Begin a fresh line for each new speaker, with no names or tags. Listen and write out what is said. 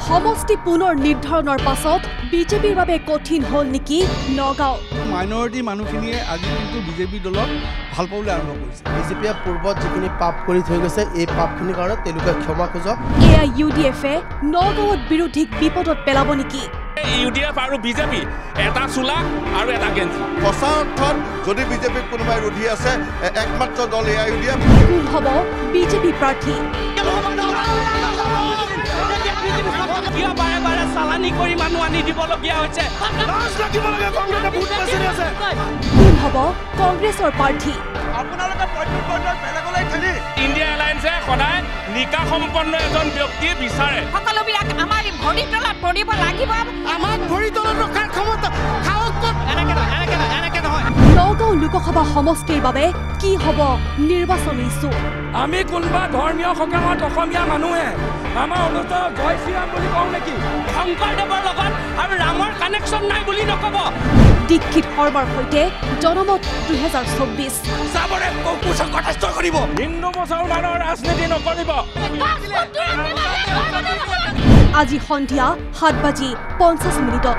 সমষ্টি পুনৰ নিৰ্ধাৰণৰ পাছত বিজেপিৰ বাবে কঠিন হল নেকি নগাঁও
মাইনৰিটি মানুহখিনিয়ে আজি কিন্তু বিজেপি দলক ভাল পাবলৈ আৰম্ভ কৰিছে
বিজেপিয়ে পূৰ্বত যিখিনি পাপ কৰি থৈ গৈছে এই পাপখিনিৰ কাৰণে তেওঁলোকে ক্ষমা খোজক
এয়া ইউডিএফে নগাঁৱত বিৰোধীক বিপদত পেলাব নেকি
ইউডিএফ আৰু বিজেপি এটা চোলা আৰু এটা গেঞ্জি
সঁচা অৰ্থত যদি বিজেপিক কোনোবাই ৰুধি আছে একমাত্ৰ দল এয়া ইউডিএফ
কোন হ'ব বিজেপি প্ৰাৰ্থী
কিয় বাৰে বাৰে চালানি কৰি মানুহ আনি দিবলগীয়া হৈছে
কোন হ'ব কংগ্ৰেছৰ প্ৰাৰ্থী
ইণ্ডিয়া এলায়েন্সে সদায় নিকা সম্পন্ন এজন ব্যক্তি বিচাৰে
সকলোবিলাক আমাৰ ভৰি তলত পৰিব লাগিব
আমাক ভৰি তলত ৰখাৰ ক্ষমতা
এনেকে নহয়
নগাঁও লোকসভা সমষ্টিৰ বাবে কি হ'ব নিৰ্বাচনী ইছ্যু
আমি কোনোবা ধৰ্মীয় সকামত অসমীয়া মানুহে আমাৰ অনুষ্ঠিত জয় শ্ৰীৰাম বুলি কওঁ নেকি
শংকৰদেৱৰ লগত আৰু ৰামৰ কানেকশ্যন নাই বুলি নক'ব
দীক্ষিত শৰ্মাৰ সৈতে জনমত 2024
চাবৰে কৌকুচক কটেষ্ট কৰিব
হিন্দু মুছলমানৰ ৰাজনীতি নকৰিব
আজি সন্ধিয়া 7:50 মিনিটত